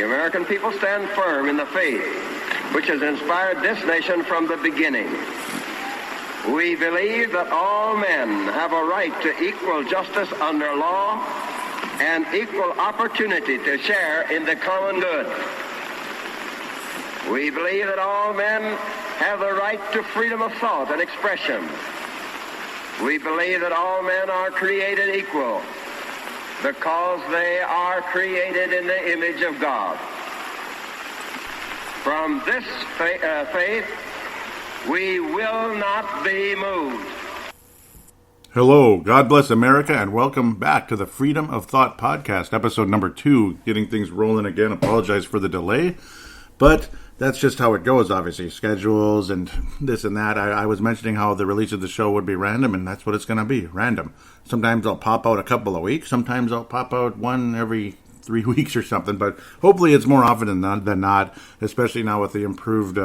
the American people stand firm in the faith which has inspired this nation from the beginning. We believe that all men have a right to equal justice under law and equal opportunity to share in the common good. We believe that all men have the right to freedom of thought and expression. We believe that all men are created equal because they are created in the image of God. From this faith, we will not be moved. Hello, God bless America, and welcome back to the Freedom of Thought podcast, episode number 2, getting things rolling again. Apologize for the delay, but that's just how it goes, obviously. Schedules and this and that. I was mentioning how the release of the show would be random, and that's what it's going to be, random. Sometimes I'll pop out a couple of weeks. Sometimes I'll pop out one every 3 weeks or something, but hopefully it's more often than not, especially now with the improved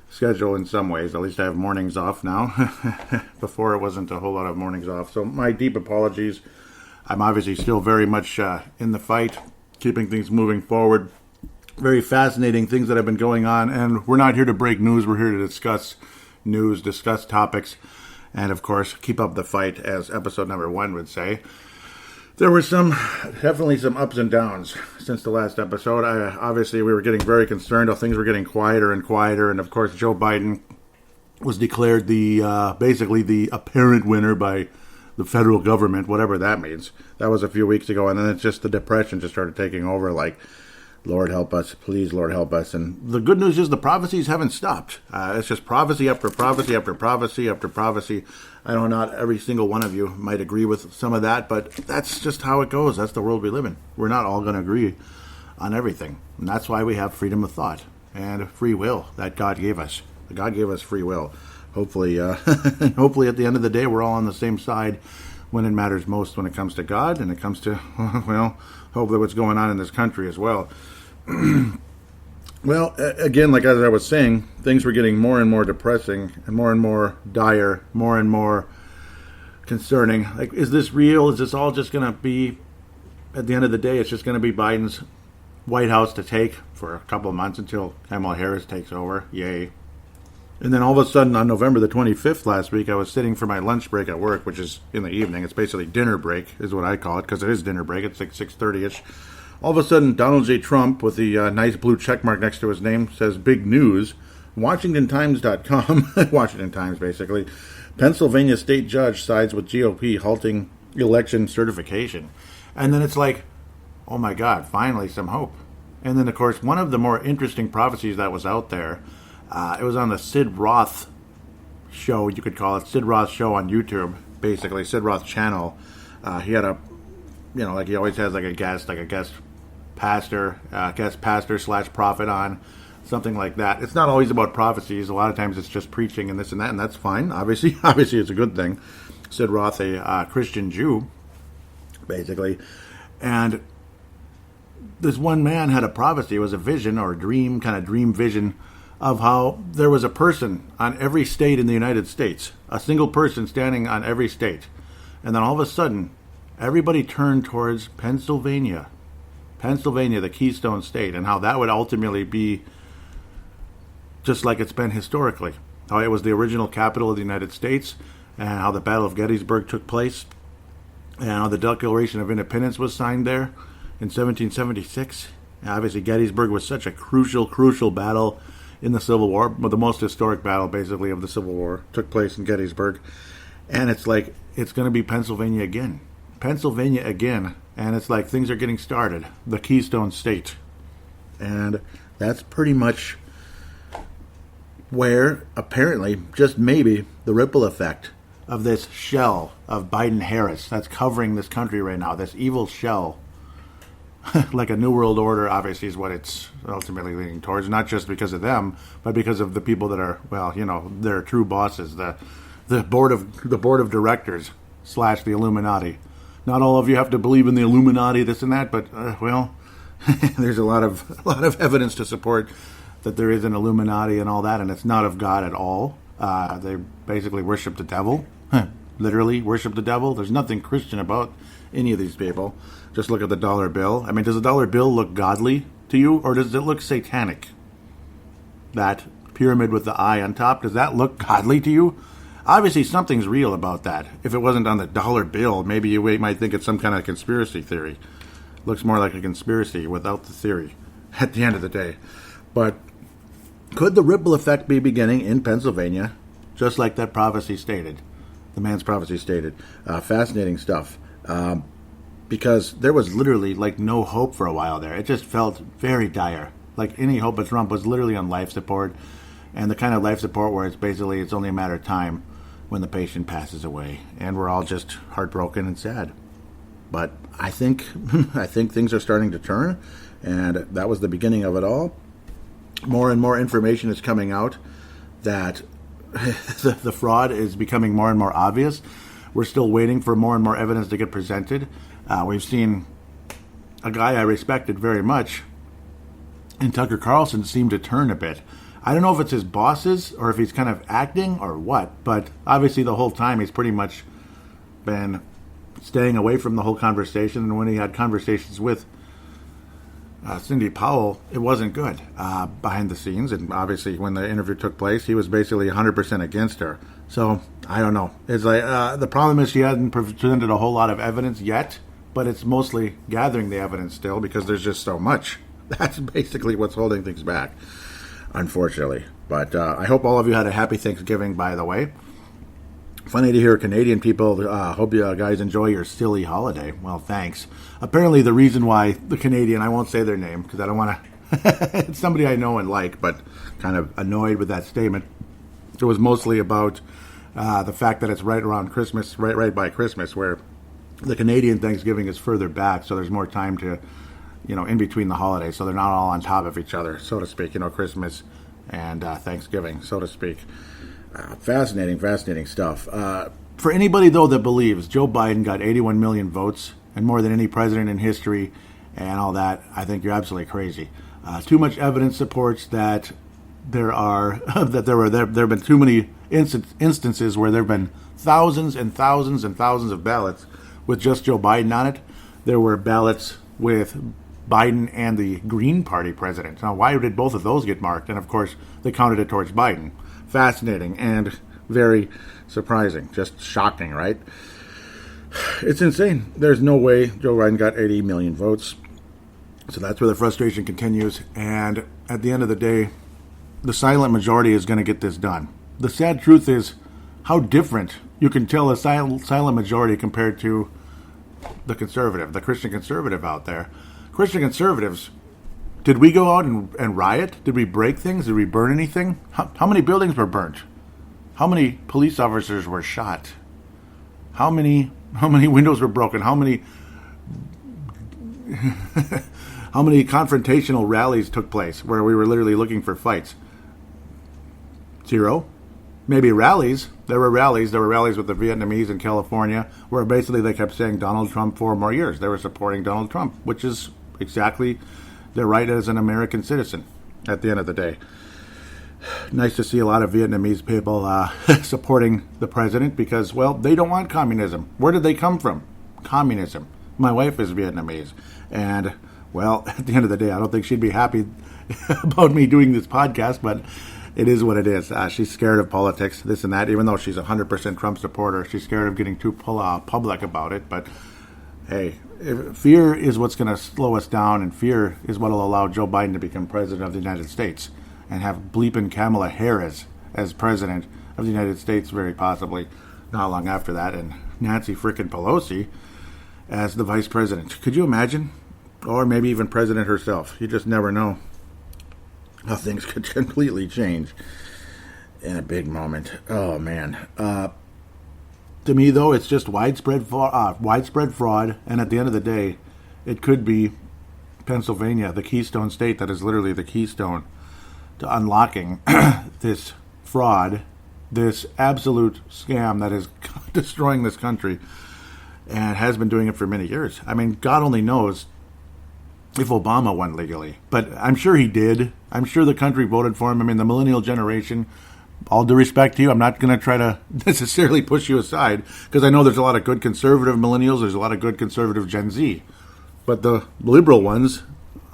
schedule in some ways. At least I have mornings off now. Before it wasn't a whole lot of mornings off. So my deep apologies. I'm obviously still very much in the fight, keeping things moving forward. Very fascinating things that have been going on, and we're not here to break news. We're here to discuss news, discuss topics, and of course keep up the fight, as episode number 1 would say. There were definitely some ups and downs since the last episode. Obviously, we were getting very concerned how things were getting quieter and quieter, and of course, Joe Biden was declared basically the apparent winner by the federal government, whatever that means. That was a few weeks ago, and then it's just the depression just started taking over, like, Lord help us, please, Lord help us. And the good news is the prophecies haven't stopped. It's just prophecy after prophecy after prophecy after prophecy. I know not every single one of you might agree with some of that, but that's just how it goes. That's the world we live in. We're not all going to agree on everything. And that's why we have freedom of thought and free will that God gave us. God gave us free will. Hopefully, hopefully at the end of the day, we're all on the same side when it matters most, when it comes to God and it comes to, well, hopefully what's going on in this country as well. Well, again, like as I was saying, things were getting more and more depressing and more dire, more and more concerning. Like, is this real? Is this all just going to be, at the end of the day, it's just going to be Biden's White House to take for a couple of months until Kamala Harris takes over? Yay. And then all of a sudden on November the 25th last week, I was sitting for my lunch break at work, which is in the evening. It's basically dinner break is what I call it, because it is dinner break. It's like 6:30ish. All of a sudden, Donald J. Trump, with the nice blue check mark next to his name, says big news. WashingtonTimes.com, Washington Times basically, Pennsylvania state judge sides with GOP halting election certification. And then it's like, oh my God, finally some hope. And then, of course, one of the more interesting prophecies that was out there, it was on the Sid Roth show, you could call it, Sid Roth show on YouTube, basically, Sid Roth channel. He had like he always has like a guest pastor / prophet on, something like that. It's not always about prophecies. A lot of times it's just preaching and this and that, and that's fine. Obviously it's a good thing. Sid Roth, a Christian Jew, basically. And this one man had a prophecy. It was a vision or a dream vision of how there was a person on every state in the United States, a single person standing on every state. And then all of a sudden, everybody turned towards Pennsylvania, the Keystone State, and how that would ultimately be just like it's been historically. How it was the original capital of the United States, and how the Battle of Gettysburg took place, and how the Declaration of Independence was signed there in 1776. And obviously, Gettysburg was such a crucial battle in the Civil War, but the most historic battle, basically, of the Civil War took place in Gettysburg. And it's like, it's going to be Pennsylvania again, and it's like things are getting started, the Keystone State. And that's pretty much where, apparently, just maybe, the ripple effect of this shell of Biden-Harris that's covering this country right now, this evil shell, like a New World Order, obviously, is what it's ultimately leaning towards, not just because of them, but because of the people that are, their true bosses, the board of directors / the Illuminati. Not all of you have to believe in the Illuminati, this and that, but there's a lot of evidence to support that there is an Illuminati and all that, and it's not of God at all. They basically worship the devil, literally worship the devil. There's nothing Christian about any of these people. Just look at the dollar bill. I mean, does the dollar bill look godly to you, or does it look satanic? That pyramid with the eye on top, does that look godly to you? Obviously, something's real about that. If it wasn't on the dollar bill, maybe you might think it's some kind of conspiracy theory. Looks more like a conspiracy without the theory at the end of the day. But could the ripple effect be beginning in Pennsylvania, just like that prophecy stated? The man's prophecy stated. Fascinating stuff. Because there was literally like no hope for a while there. It just felt very dire. Like any hope of Trump was literally on life support. And the kind of life support where it's only a matter of time when the patient passes away. And we're all just heartbroken and sad. But I think things are starting to turn. And that was the beginning of it all. More and more information is coming out that the fraud is becoming more and more obvious. We're still waiting for more and more evidence to get presented. We've seen a guy I respected very much in Tucker Carlson seem to turn a bit. I don't know if it's his bosses or if he's kind of acting or what, but obviously the whole time he's pretty much been staying away from the whole conversation. And when he had conversations with Cindy Powell, it wasn't good behind the scenes. And obviously when the interview took place, he was basically 100% against her. So I don't know. It's like the problem is she hasn't presented a whole lot of evidence yet, but it's mostly gathering the evidence still because there's just so much. That's basically what's holding things back, unfortunately. But I hope all of you had a happy Thanksgiving, by the way. Funny to hear Canadian people. Hope you guys enjoy your silly holiday. Well, thanks. Apparently the reason why the Canadian, I won't say their name because I don't want to, it's somebody I know and like, but kind of annoyed with that statement. It was mostly about the fact that it's right around Christmas, right by Christmas, where the Canadian Thanksgiving is further back, so there's more time to, in between the holidays, so they're not all on top of each other, so to speak, Christmas and Thanksgiving, so to speak. Fascinating stuff. For anybody, though, that believes Joe Biden got 81 million votes and more than any president in history and all that, I think you're absolutely crazy. Too much evidence supports that there have been too many instances where there have been thousands and thousands and thousands of ballots with just Joe Biden on it. There were ballots with Biden and the Green Party president. Now, why did both of those get marked? And, of course, they counted it towards Biden. Fascinating and very surprising. Just shocking, right? It's insane. There's no way Joe Biden got 80 million votes. So that's where the frustration continues. And at the end of the day, the silent majority is going to get this done. The sad truth is how different you can tell a silent majority compared to the conservative, the Christian conservative out there. Christian conservatives, did we go out and riot? Did we break things? Did we burn anything? How many buildings were burnt? How many police officers were shot? How many windows were broken? How many confrontational rallies took place where we were literally looking for fights? 0. Maybe rallies. There were rallies with the Vietnamese in California where basically they kept saying Donald Trump 4 more years. They were supporting Donald Trump, which is exactly their right as an American citizen at the end of the day. Nice to see a lot of Vietnamese people supporting the president because, well, they don't want communism. Where did they come from? Communism. My wife is Vietnamese. And, well, at the end of the day, I don't think she'd be happy about me doing this podcast, but it is what it is. She's scared of politics, this and that, even though she's a 100% Trump supporter. She's scared of getting too public about it. But, hey, fear is what's going to slow us down, and fear is what will allow Joe Biden to become president of the United States and have bleeping Kamala Harris as president of the United States, very possibly not long after that, and Nancy frickin' Pelosi as the vice president. Could you imagine? Or maybe even president herself. You just never know how things could completely change in a big moment. Oh, man. To me, though, it's just widespread fraud, and at the end of the day, it could be Pennsylvania, the Keystone State, that is literally the keystone to unlocking this fraud, this absolute scam that is destroying this country and has been doing it for many years. I mean, God only knows if Obama won legally, but I'm sure he did. I'm sure the country voted for him. I mean, the millennial generation, all due respect to you, I'm not going to try to necessarily push you aside because I know there's a lot of good conservative millennials, there's a lot of good conservative Gen Z, but the liberal ones,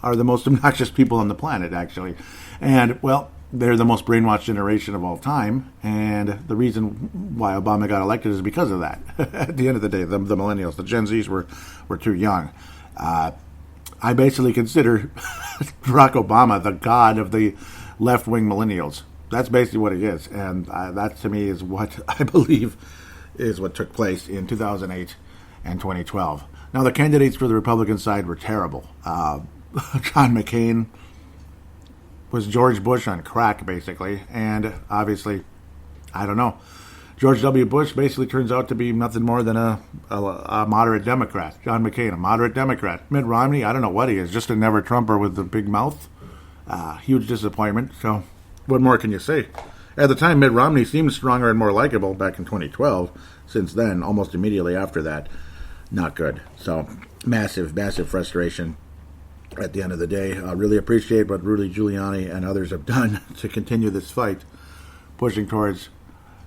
are the most obnoxious people on the planet, actually. And, well, they're the most brainwashed generation of all time, and the reason why Obama got elected is because of that. At the end of the day, the millennials, the Gen Zs were too young. I basically consider Barack Obama the god of the left-wing millennials. That's basically what he is, and that to me is what I believe is what took place in 2008 and 2012. Now, the candidates for the Republican side were terrible. John McCain was George Bush on crack, basically. And obviously, I don't know. George W. Bush basically turns out to be nothing more than a moderate Democrat. John McCain, a moderate Democrat. Mitt Romney, I don't know what he is, just a never-Trumper with the big mouth. Huge disappointment. So, what more can you say? At the time, Mitt Romney seemed stronger and more likable back in 2012. Since then, almost immediately after that, not good. So, massive, massive frustration. At the end of the day, I really appreciate what Rudy Giuliani and others have done to continue this fight, pushing towards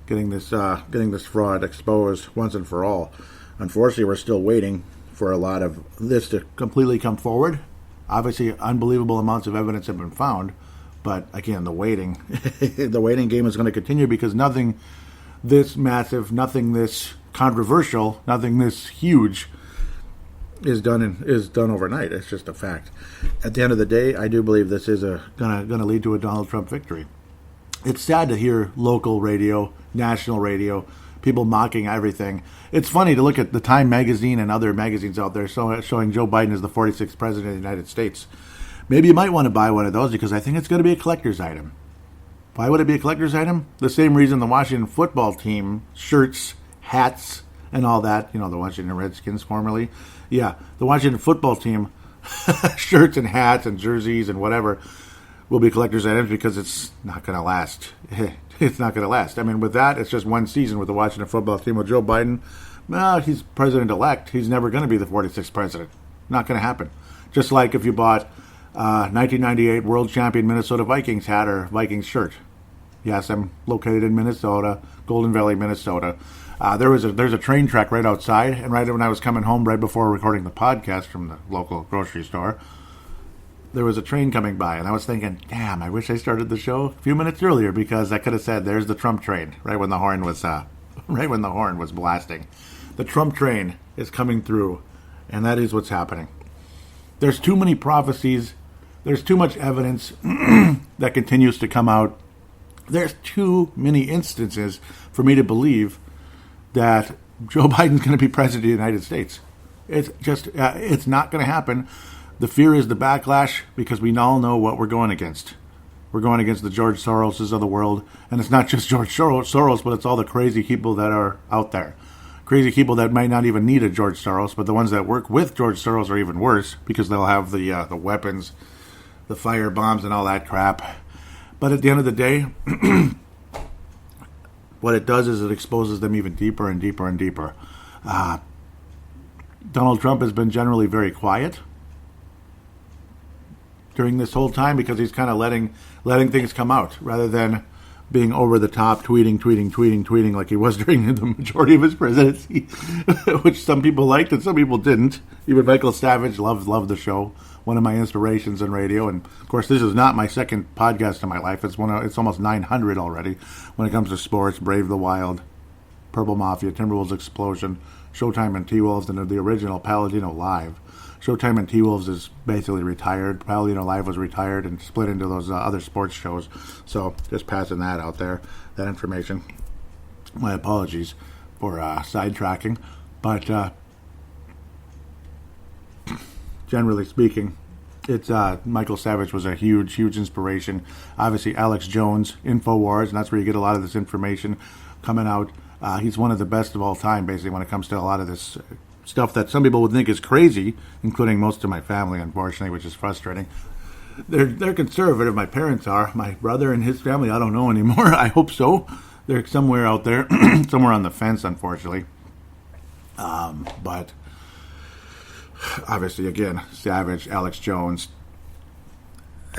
getting this fraud exposed once and for all. Unfortunately, we're still waiting for a lot of this to completely come forward. Obviously, unbelievable amounts of evidence have been found, but again, the waiting game is going to continue because nothing this massive, nothing this controversial, nothing this huge is done overnight. It's just a fact. At the end of the day, I do believe this is gonna lead to a Donald Trump victory. It's sad to hear local radio, national radio, people mocking everything. It's funny to look at the Time magazine and other magazines out there showing Joe Biden as the 46th president of the United States. Maybe you might want to buy one of those because I think it's going to be a collector's item. Why would it be a collector's item? The same reason the Washington football team shirts, hats, and all that, the Washington Redskins formerly. Yeah, the Washington football team shirts and hats and jerseys and whatever will be collector's items because it's not going to last. It's not going to last. I mean, with that, it's just one season with the Washington football team. With Joe Biden, he's president-elect. He's never going to be the 46th president. Not going to happen. Just like if you bought 1998 world champion Minnesota Vikings hat or Vikings shirt. Yes, I'm located in Minnesota, Golden Valley, Minnesota. There's a train track right outside, and right when I was coming home, right before recording the podcast from the local grocery store, there was a train coming by, and I was thinking, damn, I wish I started the show a few minutes earlier because I could have said, "There's the Trump train," right when the horn was blasting. The Trump train is coming through, and that is what's happening. There's too many prophecies. There's too much evidence that continues to come out. There's too many instances for me to believe that Joe Biden's going to be president of the United States. It's just, it's not going to happen. The fear is the backlash because we all know what we're going against. We're going against the George Soroses of the world. And it's not just George Soros, but it's all the crazy people that are out there. Crazy people that might not even need a George Soros, but the ones that work with George Soros are even worse because they'll have the weapons, the fire bombs, and all that crap. But at the end of the day, what it does is it exposes them even deeper and deeper and deeper. Donald Trump has been generally very quiet during this whole time because he's kind of letting things come out rather than being over the top, tweeting like he was during the majority of his presidency, which some people liked and some people didn't. Even Michael Savage loved the show. One of my inspirations in radio, and of course, this is not my second podcast in my life. It's almost 900 already when it comes to sports. Brave the Wild, Purple Mafia, Timberwolves Explosion, Showtime and T-Wolves, and the original paladinolive. Showtime and T-Wolves is basically retired. paladinolive was retired and split into those other sports shows. So just passing that out there, that information. My apologies for sidetracking, but generally speaking, it's Michael Savage was a huge inspiration. Obviously, Alex Jones, InfoWars, and that's where you get a lot of this information coming out. He's one of the best of all time, basically, when it comes to a lot of this stuff that some people would think is crazy, including most of my family, unfortunately, which is frustrating. They're conservative. My parents are. My brother and his family, I don't know anymore. I hope so. They're somewhere out there, somewhere on the fence, unfortunately. But obviously, again, Savage, Alex Jones,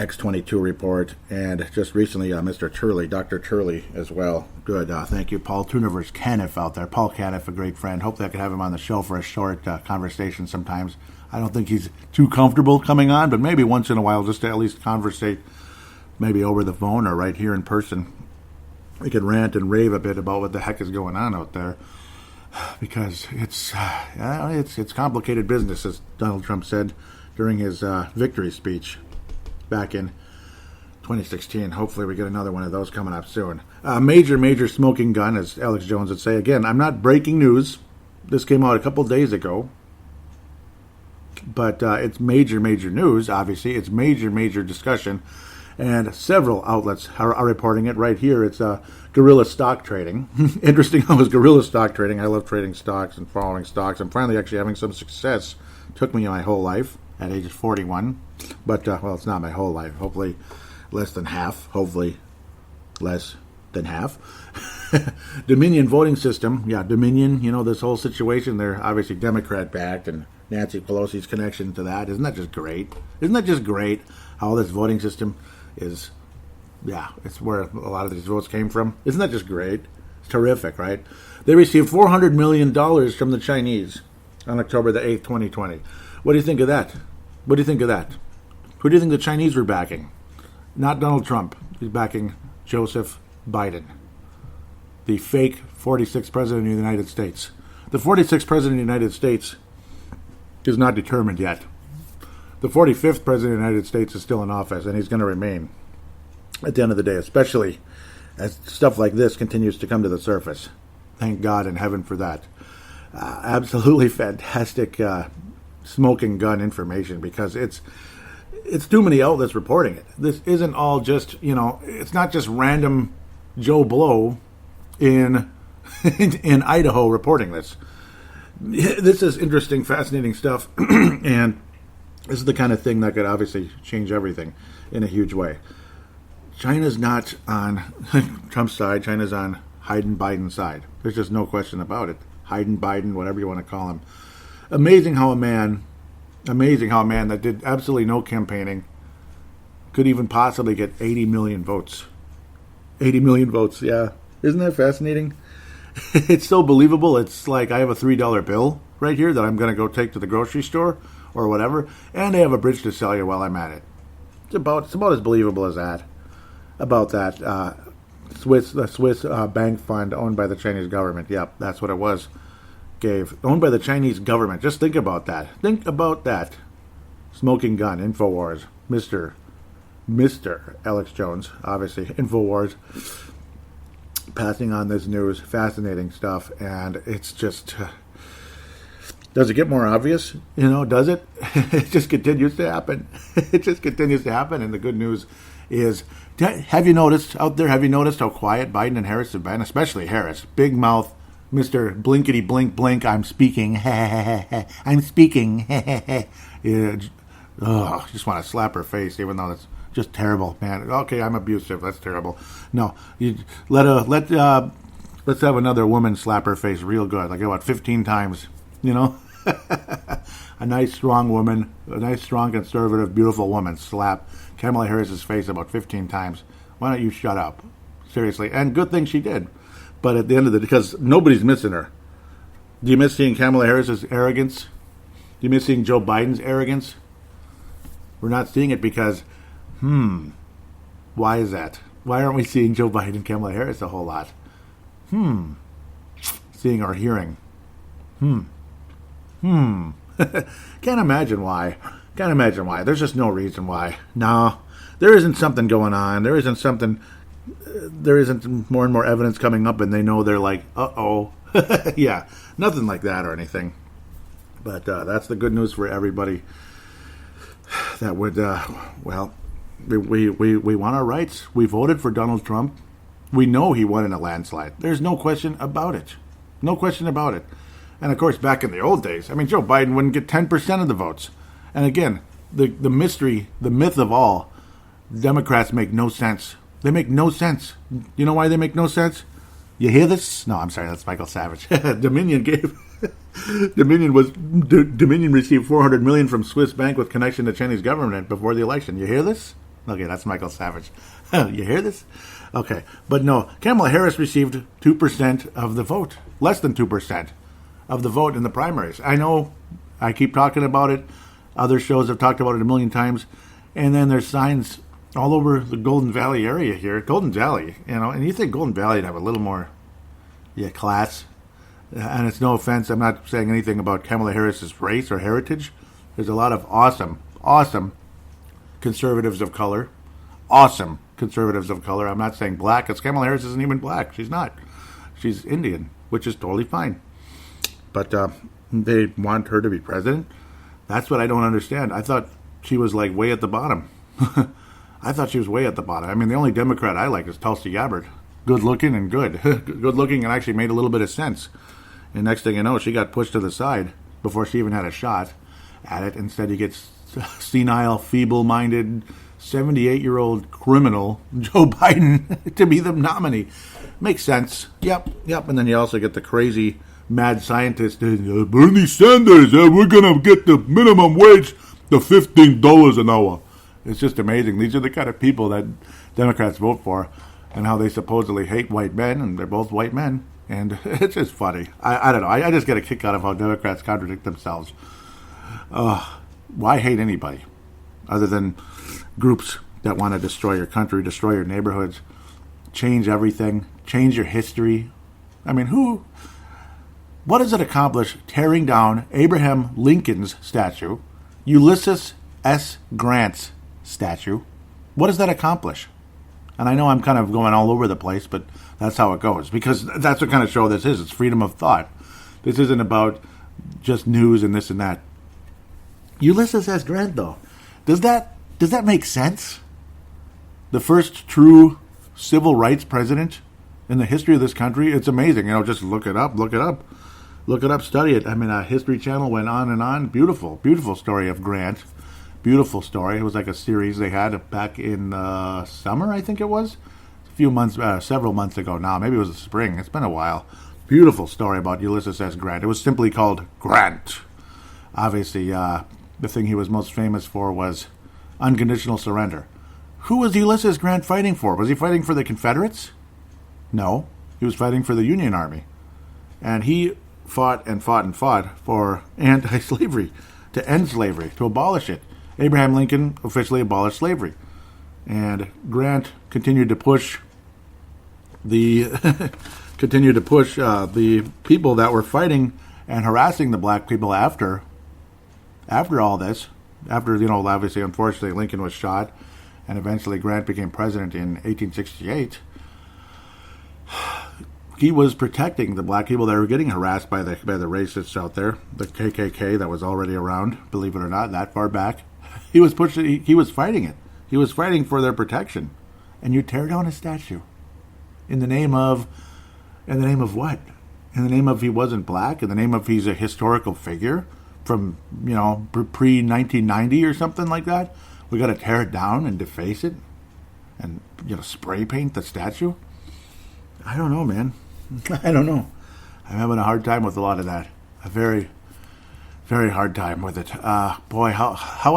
X-22 report, and just recently Mr. Turley, Dr. Turley as well. Good, thank you. Paul Tuniverse Caniff out there. Paul Caniff, a great friend. Hopefully I could have him on the show for a short conversation sometimes. I don't think he's too comfortable coming on, but maybe once in a while just to at least conversate, maybe over the phone or right here in person. We could rant and rave a bit about what the heck is going on out there, because it's complicated business, as Donald Trump said during his victory speech back in 2016. Hopefully we get another one of those coming up soon. Major smoking gun, as Alex Jones would say. Again, I'm not breaking news. This came out a couple days ago. But it's major news, obviously. It's major discussion. And several outlets are reporting it right here. It's guerrilla stock trading. Interesting how it's guerrilla stock trading. I love trading stocks and following stocks. I'm finally actually having some success. Took me my whole life at age 41. But, well, it's not my whole life. Hopefully less than half. Hopefully less than half. Dominion voting system. Yeah, Dominion, this whole situation. They're obviously Democrat-backed, and Nancy Pelosi's connection to that. Isn't that just great? Isn't that just great how this voting system is, it's where a lot of these votes came from. Isn't that just great? It's terrific, right? They received $400 million from the Chinese on October the 8th, 2020. What do you think of that? What do you think of that? Who do you think the Chinese were backing? Not Donald Trump. He's backing Joseph Biden, the fake 46th president of the United States. The 46th president of the United States is not determined yet. The 45th president of the United States is still in office, and he's going to remain at the end of the day, especially as stuff like this continues to come to the surface. Thank God in heaven for that. Absolutely fantastic smoking gun information, because it's too many outlets reporting it. This isn't all just, it's not just random Joe Blow in Idaho reporting this. This is interesting, fascinating stuff, and this is the kind of thing that could obviously change everything in a huge way. China's not on Trump's side. China's on Biden-Biden's side. There's just no question about it. Biden, whatever you want to call him. Amazing how a man that did absolutely no campaigning could even possibly get 80 million votes. 80 million votes, yeah. Isn't that fascinating? It's so believable. It's like I have a $3 bill right here that I'm going to go take to the grocery store or whatever, and they have a bridge to sell you while I'm at it. It's about as believable as that. About that the Swiss bank fund owned by the Chinese government. Yep, that's what it was. Owned by the Chinese government. Just think about that. Think about that. Smoking gun, InfoWars, Mr. Alex Jones, obviously, InfoWars, passing on this news, fascinating stuff, and it's just, does it get more obvious? Does it? It just continues to happen. It just continues to happen, and the good news is, have you noticed how quiet Biden and Harris have been, especially Harris? Big mouth, Mr. Blinkety Blink Blink, I'm speaking, I'm speaking, yeah, just want to slap her face, even though that's just terrible, man. Okay, I'm abusive. That's terrible. No, let's have another woman slap her face real good, like about 15 times. A nice strong woman, a nice strong conservative, beautiful woman slap Kamala Harris's face about 15 times. Why don't you shut up? Seriously, and good thing she did. But at the end of the day, because nobody's missing her. Do you miss seeing Kamala Harris's arrogance? Do you miss seeing Joe Biden's arrogance? We're not seeing it because, why is that? Why aren't we seeing Joe Biden and Kamala Harris a whole lot? Seeing or hearing? Can't imagine why. There's just no reason why. No, there isn't something going on. There isn't more and more evidence coming up, and they know they're like, uh-oh. Yeah, nothing like that or anything. But that's the good news for everybody. That would, we want our rights. We voted for Donald Trump. We know he won in a landslide. There's no question about it. No question about it. And, of course, back in the old days, Joe Biden wouldn't get 10% of the votes. And, again, the mystery, the myth of all, Democrats make no sense. They make no sense. You know why they make no sense? You hear this? No, I'm sorry, that's Michael Savage. Dominion received $400 million from Swiss bank with connection to Chinese government before the election. You hear this? Okay, that's Michael Savage. You hear this? Okay, but no, Kamala Harris received 2% of the vote, less than 2% of the vote in the primaries. I know I keep talking about it. Other shows have talked about it a million times. And then there's signs all over the Golden Valley area here. Golden Valley, and you think Golden Valley would have a little more class. And it's no offense. I'm not saying anything about Kamala Harris's race or heritage. There's a lot of awesome conservatives of color. Awesome conservatives of color. I'm not saying black, because Kamala Harris isn't even black. She's not. She's Indian, which is totally fine. But they want her to be president? That's what I don't understand. I thought she was like way at the bottom. I thought she was way at the bottom. I mean, the only Democrat I like is Tulsi Gabbard. Good looking and good. Good looking and actually made a little bit of sense. And next thing you know, she got pushed to the side before she even had a shot at it. Instead, he gets senile, feeble-minded, 78-year-old criminal Joe Biden to be the nominee. Makes sense. Yep. And then you also get the crazy mad scientist, Bernie Sanders, we're going to get the minimum wage to $15 an hour. It's just amazing. These are the kind of people that Democrats vote for, and how they supposedly hate white men, and they're both white men. And it's just funny. I don't know. I just get a kick out of how Democrats contradict themselves. Why hate anybody other than groups that want to destroy your country, destroy your neighborhoods, change everything, change your history? I mean, what does it accomplish tearing down Abraham Lincoln's statue, Ulysses S. Grant's statue? What does that accomplish? And I know I'm kind of going all over the place, but that's how it goes, because that's what kind of show this is. It's freedom of thought. This isn't about just news and this and that. Ulysses S. Grant, though, does that make sense? The first true civil rights president in the history of this country? It's amazing. Just look it up, study it. I mean, History Channel went on and on. Beautiful story of Grant. Beautiful story. It was like a series they had back in summer, I think it was. Several months ago now. Maybe it was the spring. It's been a while. Beautiful story about Ulysses S. Grant. It was simply called Grant. Obviously, the thing he was most famous for was unconditional surrender. Who was Ulysses Grant fighting for? Was he fighting for the Confederates? No. He was fighting for the Union Army. And he fought for anti-slavery, to end slavery, to abolish it. Abraham Lincoln officially abolished slavery. And Grant continued to push the people that were fighting and harassing the black people after all this. Obviously, unfortunately, Lincoln was shot, and eventually Grant became president in 1868. He was protecting the black people that were getting harassed by the racists out there, the KKK that was already around, believe it or not, that far back. He was fighting it. He was fighting for their protection. And you tear down his statue. In the name of what? In the name of he wasn't black? In the name of he's a historical figure from, pre-1990 or something like that? We got to tear it down and deface it? And, spray paint the statue? I don't know, man. I don't know. I'm having a hard time with a lot of that. A very, very hard time with it. Boy, how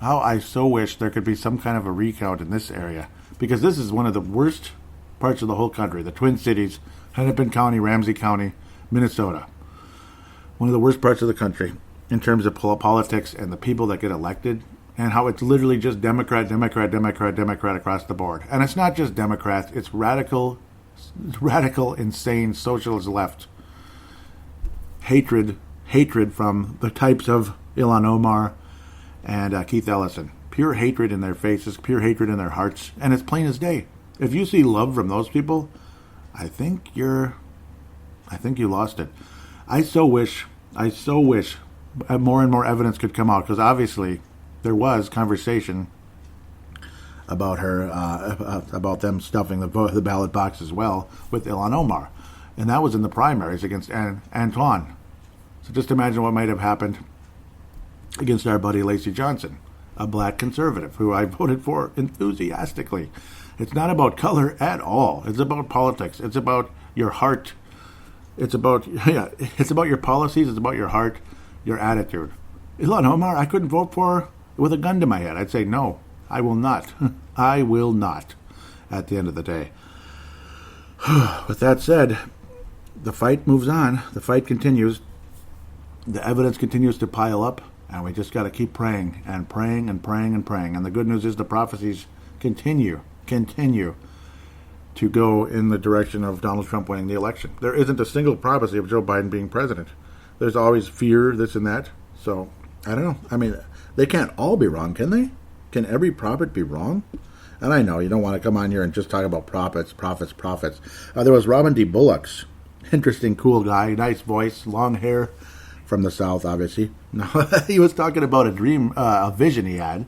I so wish there could be some kind of a recount in this area, because this is one of the worst parts of the whole country. The Twin Cities, Hennepin County, Ramsey County, Minnesota. One of the worst parts of the country in terms of politics and the people that get elected, and how it's literally just Democrat across the board. And it's not just Democrats, it's radical, insane socialist left. Hatred from the types of Ilhan Omar and Keith Ellison. Pure hatred in their faces, pure hatred in their hearts, and it's plain as day. If you see love from those people, I think you lost it. I so wish more and more evidence could come out, because obviously there was conversation about her, about them stuffing the ballot box as well with Ilhan Omar, and that was in the primaries against Antoine. So just imagine what might have happened against our buddy Lacey Johnson, a black conservative who I voted for enthusiastically. It's not about color at all. It's about politics. It's about your heart. It's about your policies. It's about your heart, your attitude. Ilhan Omar, I couldn't vote for her with a gun to my head. I'd say no. I will not. I will not at the end of the day. With that said, the fight moves on. The fight continues. The evidence continues to pile up, and we just got to keep praying and praying and praying and praying. And the good news is the prophecies continue to go in the direction of Donald Trump winning the election. There isn't a single prophecy of Joe Biden being president. There's always fear, this and that. So, I don't know. I mean, they can't all be wrong, can they? Can every prophet be wrong? And I know you don't want to come on here and just talk about prophets. There was Robin D. Bullock's. Interesting, cool guy, nice voice, long hair, from the South, obviously. He was talking about a vision he had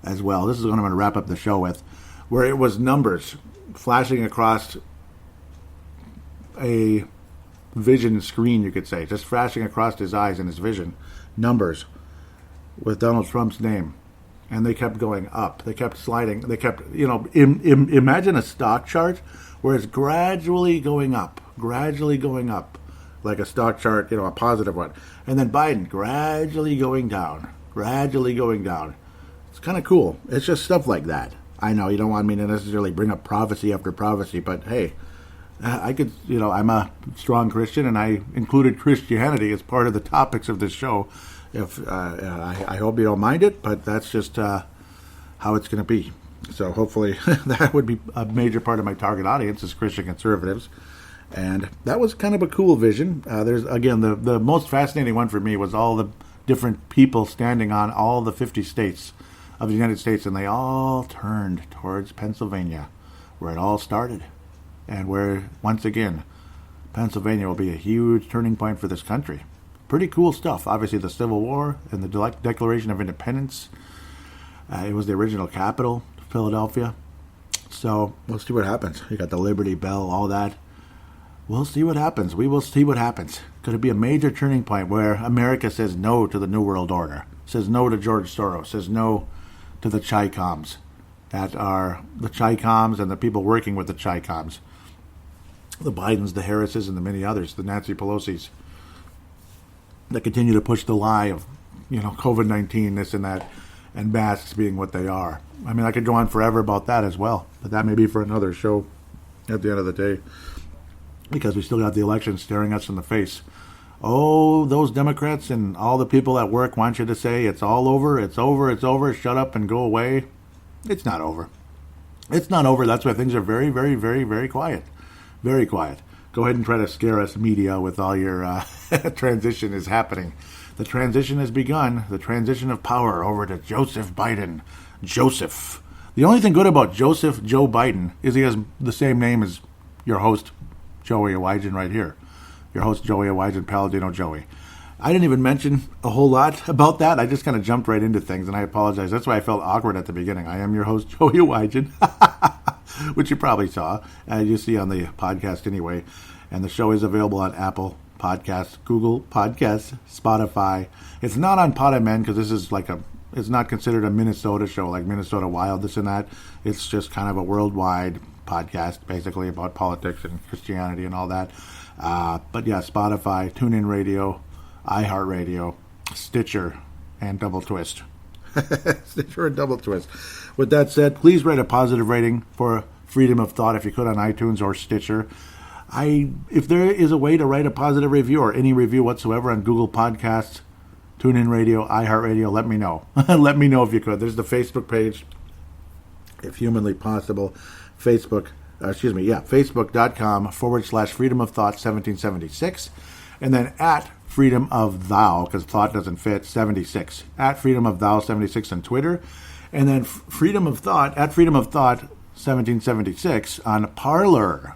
as well. This is what I'm going to wrap up the show with, where it was numbers flashing across a vision screen, you could say, just flashing across his eyes in his vision, numbers with Donald Trump's name. And they kept going up. They kept sliding. They kept, imagine a stock chart where it's gradually going up, like a stock chart, a positive one. And then Biden gradually going down. It's kind of cool. It's just stuff like that. I know you don't want me to necessarily bring up prophecy after prophecy, but hey, I could, I'm a strong Christian, and I included Christianity as part of the topics of this show. If I hope you don't mind it, but that's just how it's going to be. So hopefully that would be a major part of my target audience is Christian conservatives. And that was kind of a cool vision. There's, again, the most fascinating one for me was all the different people standing on all the 50 states of the United States, and they all turned towards Pennsylvania, where it all started. And where, once again, Pennsylvania will be a huge turning point for this country. Pretty cool stuff. Obviously, the Civil War and the Declaration of Independence. It was the original capital, Philadelphia. So we'll see what happens. You got the Liberty Bell, all that. We'll see what happens. We will see what happens. Could it be a major turning point where America says no to the New World Order, says no to George Soros, says no to the Chi-Coms, that are the Chi-Coms and the people working with the Chi-Coms, the Bidens, the Harrises, and the many others, the Nancy Pelosi's, that continue to push the lie of, COVID-19, this and that, and masks being what they are. I mean, I could go on forever about that as well, but that may be for another show at the end of the day, because we still got the election staring us in the face. Oh, those Democrats and all the people at work want you to say it's all over, it's over, shut up and go away. It's not over. It's not over. That's why things are very, very, very, very quiet. Very quiet. Go ahead and try to scare us, media, with all your transition is happening. The transition has begun. The transition of power over to Joseph Biden. Joseph. The only thing good about Joe Biden is he has the same name as your host, Joey Awajan, right here. Your host, Joey Awajan, Paladino Joey. I didn't even mention a whole lot about that. I just kind of jumped right into things, and I apologize. That's why I felt awkward at the beginning. I am your host, Joey Awajan, which you probably saw, you see on the podcast anyway. And the show is available on Apple Podcasts, Google Podcasts, Spotify. It's not on Podamen because this is it's not considered a Minnesota show like Minnesota Wild, this and that. It's just kind of a worldwide podcast, basically about politics and Christianity and all that. But yeah, Spotify, TuneIn Radio, iHeartRadio, Stitcher, and Double Twist. Stitcher and Double Twist. With that said, please write a positive rating for Freedom of Thought if you could on iTunes or Stitcher. If there is a way to write a positive review or any review whatsoever on Google Podcasts, TuneIn Radio, iHeartRadio, let me know. Let me know if you could. There's the Facebook page, if humanly possible. Facebook.com/Freedom of Thought 1776. And then at Freedom of Thou, because thought doesn't fit, 76. At Freedom of Thou 76 on Twitter. And then Freedom of Thought, at Freedom of Thought 1776 on Parler,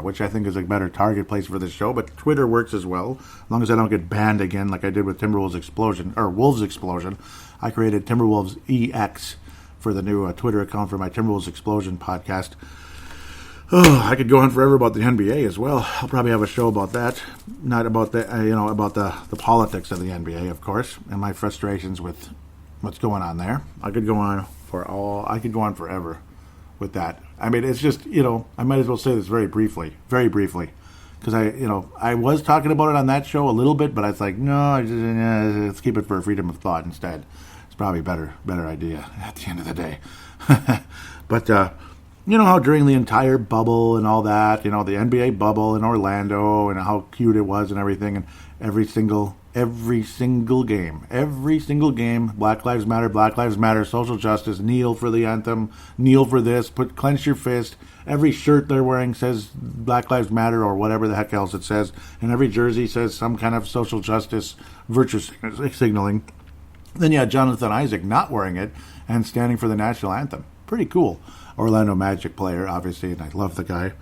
which I think is a better target place for this show, but Twitter works as well, as long as I don't get banned again like I did with Wolves Explosion. I created Timberwolves EX for the new Twitter account for my Timberwolves Explosion podcast. Oh, I could go on forever about the NBA as well. I'll probably have a show about that. Not about the, about the politics of the NBA, of course, and my frustrations with what's going on there. I could go on forever with that. I mean, it's just, I might as well say this very briefly, because I was talking about it on that show a little bit, but I was like, no, let's keep it for Freedom of Thought instead. It's probably a better idea at the end of the day. But you know how during the entire bubble and all that, you know, the NBA bubble in Orlando and how cute it was and everything, and every single game, Black Lives Matter, social justice, kneel for the anthem, kneel for this, clench your fist. Every shirt they're wearing says Black Lives Matter or whatever the heck else it says, and every jersey says some kind of social justice virtue signaling. Then you had Jonathan Isaac not wearing it and standing for the national anthem. Pretty cool. Orlando Magic player, obviously, and I love the guy.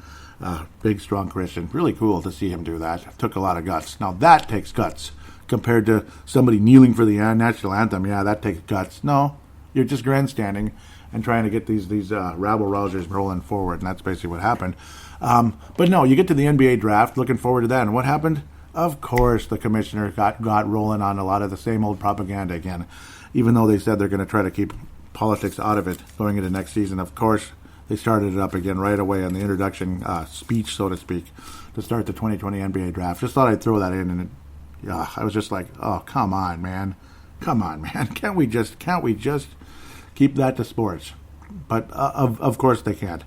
Big, strong Christian. Really cool to see him do that. Took a lot of guts. Now, that takes guts compared to somebody kneeling for the national anthem. Yeah, that takes guts. No, you're just grandstanding and trying to get these rabble-rousers rolling forward, and that's basically what happened. But no, you get to the NBA draft, looking forward to that, and what happened? Of course, the commissioner got rolling on a lot of the same old propaganda again, even though they said they're going to try to keep politics out of it going into next season. Of course, they started it up again right away on the introduction speech, so to speak, to start the 2020 NBA draft. Just thought I'd throw that in, and I was just like, oh, come on, man. Can't we just keep that to sports? But of course they can't.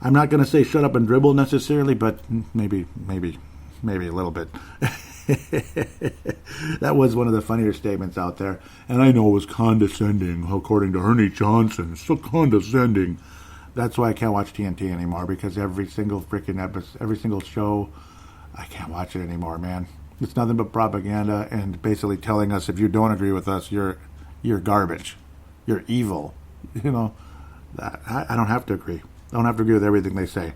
I'm not going to say shut up and dribble necessarily, but maybe a little bit. That was one of the funnier statements out there. And I know it was condescending, according to Ernie Johnson. So condescending. That's why I can't watch TNT anymore, because every single freaking episode, every single show, I can't watch it anymore, man. It's nothing but propaganda and basically telling us if you don't agree with us, you're garbage. You're evil. You know, I don't have to agree. I don't have to agree with everything they say.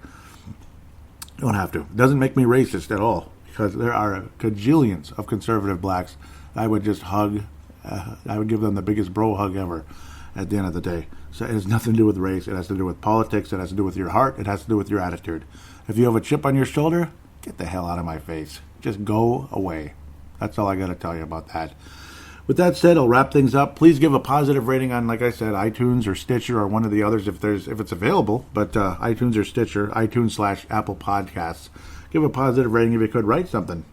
Don't have to. It doesn't make me racist at all, because there are cajillions of conservative blacks I would just hug. I would give them the biggest bro hug ever at the end of the day. So it has nothing to do with race. It has to do with politics. It has to do with your heart. It has to do with your attitude. If you have a chip on your shoulder, get the hell out of my face. Just go away. That's all I got to tell you about that. With that said, I'll wrap things up. Please give a positive rating on, like I said, iTunes or Stitcher or one of the others if it's available. But iTunes or Stitcher, iTunes/Apple Podcasts. Give a positive rating if you could. Write something.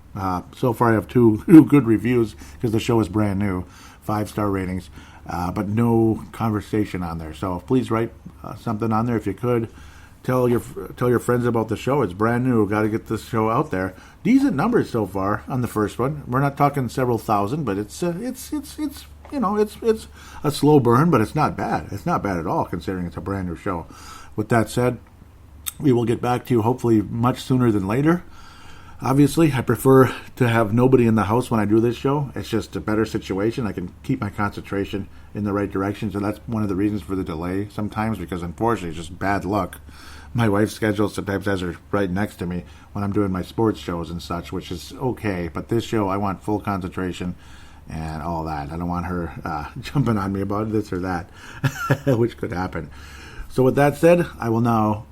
So far I have two good reviews because the show is brand new. 5-star ratings. But no conversation on there. So please write something on there if you could. Tell your friends about the show. It's brand new. Got to get this show out there. Decent numbers so far on the first one. We're not talking several thousand, but it's you know, it's a slow burn, but it's not bad. It's not bad at all considering it's a brand new show. With that said, we will get back to you hopefully much sooner than later. Obviously, I prefer to have nobody in the house when I do this show. It's just a better situation. I can keep my concentration in the right direction. So that's one of the reasons for the delay sometimes, because unfortunately it's just bad luck. My wife's schedule sometimes has her right next to me when I'm doing my sports shows and such, which is okay. But this show, I want full concentration and all that. I don't want her jumping on me about this or that, which could happen. So with that said, I will now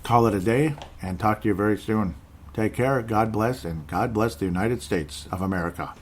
call it a day and talk to you very soon. Take care, God bless, and God bless the United States of America.